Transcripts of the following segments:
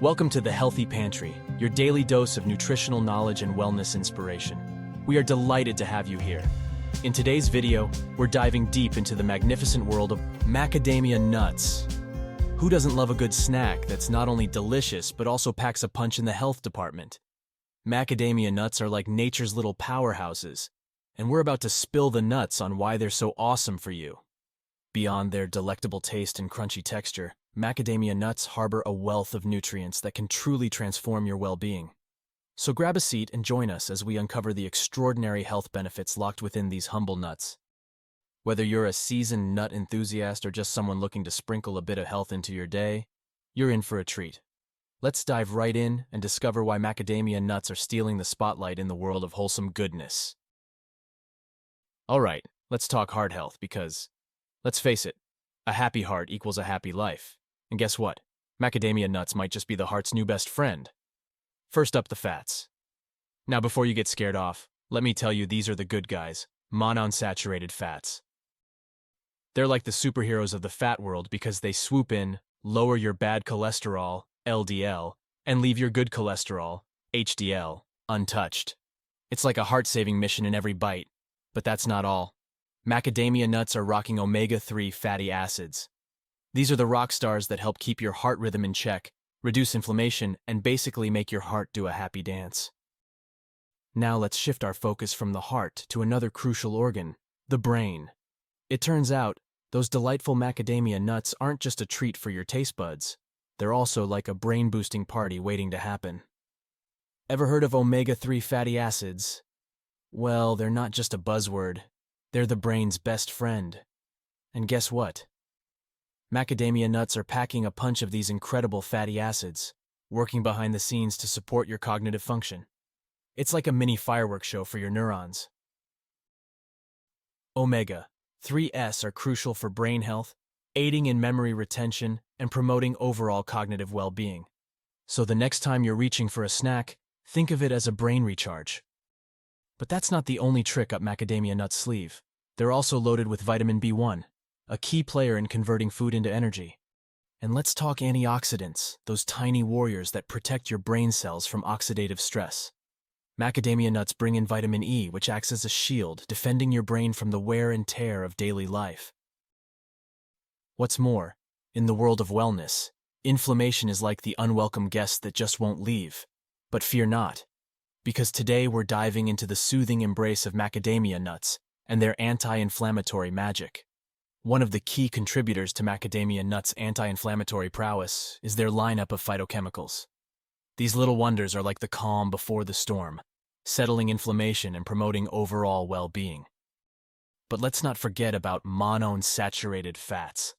Welcome to the Healthy Pantry, your daily dose of nutritional knowledge and wellness inspiration. We are delighted to have you here. In today's video, we're diving deep into the magnificent world of macadamia nuts. Who doesn't love a good snack that's not only delicious but also packs a punch in the health department? Macadamia nuts are like nature's little powerhouses, and we're about to spill the nuts on why they're so awesome for you. Beyond their delectable taste and crunchy texture, macadamia nuts harbor a wealth of nutrients that can truly transform your well-being. So grab a seat and join us as we uncover the extraordinary health benefits locked within these humble nuts. Whether you're a seasoned nut enthusiast or just someone looking to sprinkle a bit of health into your day, you're in for a treat. Let's dive right in and discover why macadamia nuts are stealing the spotlight in the world of wholesome goodness. Alright, let's talk heart health because, let's face it, a happy heart equals a happy life. And guess what? Macadamia nuts might just be the heart's new best friend. First up, the fats. Now before you get scared off, let me tell you these are the good guys, monounsaturated fats. They're like the superheroes of the fat world because they swoop in, lower your bad cholesterol, LDL, and leave your good cholesterol, HDL, untouched. It's like a heart-saving mission in every bite, but that's not all. Macadamia nuts are rocking omega-3 fatty acids. These are the rock stars that help keep your heart rhythm in check, reduce inflammation, and basically make your heart do a happy dance. Now let's shift our focus from the heart to another crucial organ, the brain. It turns out, those delightful macadamia nuts aren't just a treat for your taste buds. They're also like a brain-boosting party waiting to happen. Ever heard of omega-3 fatty acids? Well, they're not just a buzzword. They're the brain's best friend. And guess what? Macadamia nuts are packing a punch of these incredible fatty acids, working behind the scenes to support your cognitive function. It's like a mini fireworks show for your neurons. Omega-3s are crucial for brain health, aiding in memory retention and promoting overall cognitive well-being. So the next time you're reaching for a snack, think of it as a brain recharge. But that's not the only trick up macadamia nuts' sleeve. They're also loaded with vitamin B1, a key player in converting food into energy. And let's talk antioxidants, those tiny warriors that protect your brain cells from oxidative stress. Macadamia nuts bring in vitamin E, which acts as a shield, defending your brain from the wear and tear of daily life. What's more, in the world of wellness, inflammation is like the unwelcome guest that just won't leave. But fear not, because today we're diving into the soothing embrace of macadamia nuts and their anti-inflammatory magic. One of the key contributors to macadamia nuts' anti-inflammatory prowess is their lineup of phytochemicals. These little wonders are like the calm before the storm, settling inflammation and promoting overall well-being. But let's not forget about monounsaturated fats.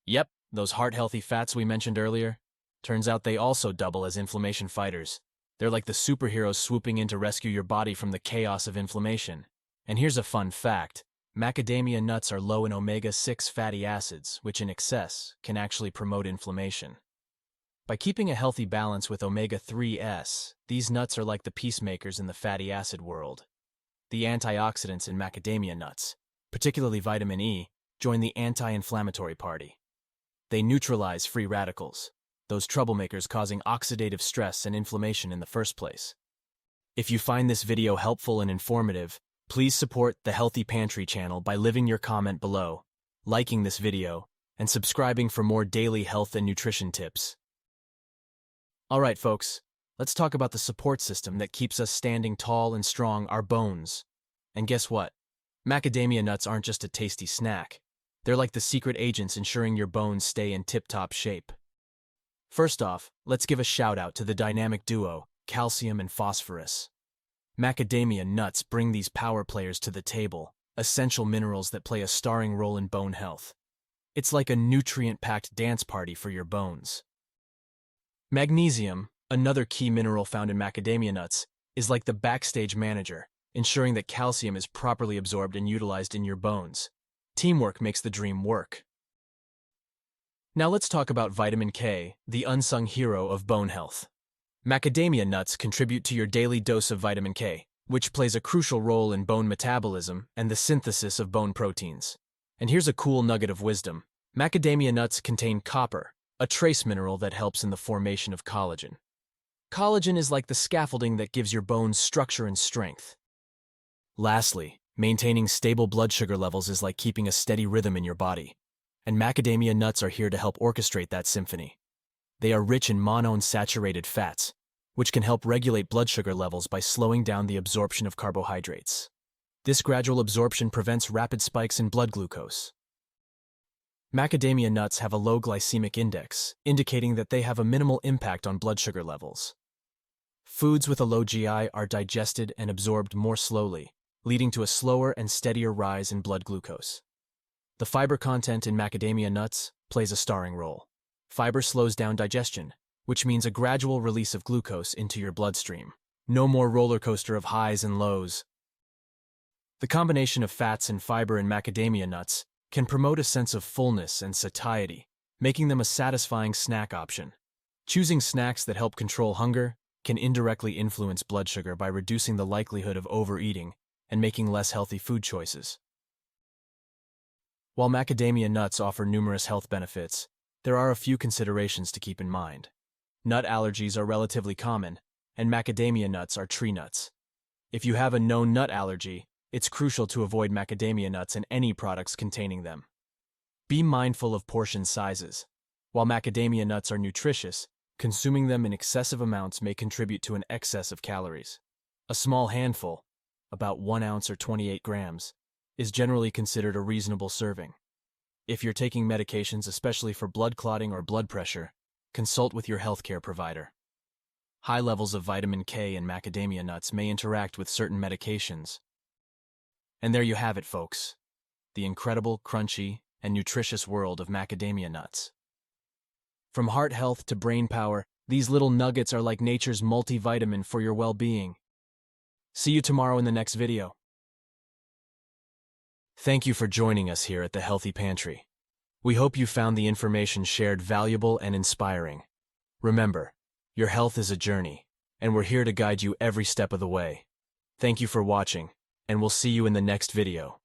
Yep, those heart-healthy fats we mentioned earlier. Turns out they also double as inflammation fighters. They're like the superheroes swooping in to rescue your body from the chaos of inflammation. And here's a fun fact. Macadamia nuts are low in omega-6 fatty acids, which in excess can actually promote inflammation. By keeping a healthy balance with omega-3s, these nuts are like the peacemakers in the fatty acid world. The antioxidants in macadamia nuts, particularly vitamin E, join the anti-inflammatory party. They neutralize free radicals, those troublemakers causing oxidative stress and inflammation in the first place. If you find this video helpful and informative, please support the Healthy Pantry channel by leaving your comment below, liking this video, and subscribing for more daily health and nutrition tips. Alright folks, let's talk about the support system that keeps us standing tall and strong, our bones. And guess what? Macadamia nuts aren't just a tasty snack. They're like the secret agents ensuring your bones stay in tip-top shape. First off, let's give a shout out to the dynamic duo, calcium and phosphorus. Macadamia nuts bring these power players to the table, essential minerals that play a starring role in bone health. It's like a nutrient-packed dance party for your bones. Magnesium, another key mineral found in macadamia nuts, is like the backstage manager, ensuring that calcium is properly absorbed and utilized in your bones. Teamwork makes the dream work. Now let's talk about vitamin K, the unsung hero of bone health. Macadamia nuts contribute to your daily dose of vitamin K, which plays a crucial role in bone metabolism and the synthesis of bone proteins. And here's a cool nugget of wisdom. Macadamia nuts contain copper, a trace mineral that helps in the formation of collagen. Collagen is like the scaffolding that gives your bones structure and strength. Lastly, maintaining stable blood sugar levels is like keeping a steady rhythm in your body, and macadamia nuts are here to help orchestrate that symphony. They are rich in monounsaturated fats, which can help regulate blood sugar levels by slowing down the absorption of carbohydrates. This gradual absorption prevents rapid spikes in blood glucose. Macadamia nuts have a low glycemic index, indicating that they have a minimal impact on blood sugar levels. Foods with a low GI are digested and absorbed more slowly, leading to a slower and steadier rise in blood glucose. The fiber content in macadamia nuts plays a starring role. Fiber slows down digestion, which means a gradual release of glucose into your bloodstream. No more roller coaster of highs and lows. The combination of fats and fiber in macadamia nuts can promote a sense of fullness and satiety, making them a satisfying snack option. Choosing snacks that help control hunger can indirectly influence blood sugar by reducing the likelihood of overeating and making less healthy food choices. While macadamia nuts offer numerous health benefits, there are a few considerations to keep in mind. Nut allergies are relatively common, and macadamia nuts are tree nuts. If you have a known nut allergy, it's crucial to avoid macadamia nuts and any products containing them. Be mindful of portion sizes. While macadamia nuts are nutritious, consuming them in excessive amounts may contribute to an excess of calories. A small handful, about 1 ounce or 28 grams, is generally considered a reasonable serving. If you're taking medications, especially for blood clotting or blood pressure, consult with your healthcare provider. High levels of vitamin K in macadamia nuts may interact with certain medications. And there you have it, folks. The incredible, crunchy, and nutritious world of macadamia nuts. From heart health to brain power, these little nuggets are like nature's multivitamin for your well-being. See you tomorrow in the next video. Thank you for joining us here at the Healthy Pantry. We hope you found the information shared valuable and inspiring. Remember, your health is a journey, and we're here to guide you every step of the way. Thank you for watching, and we'll see you in the next video.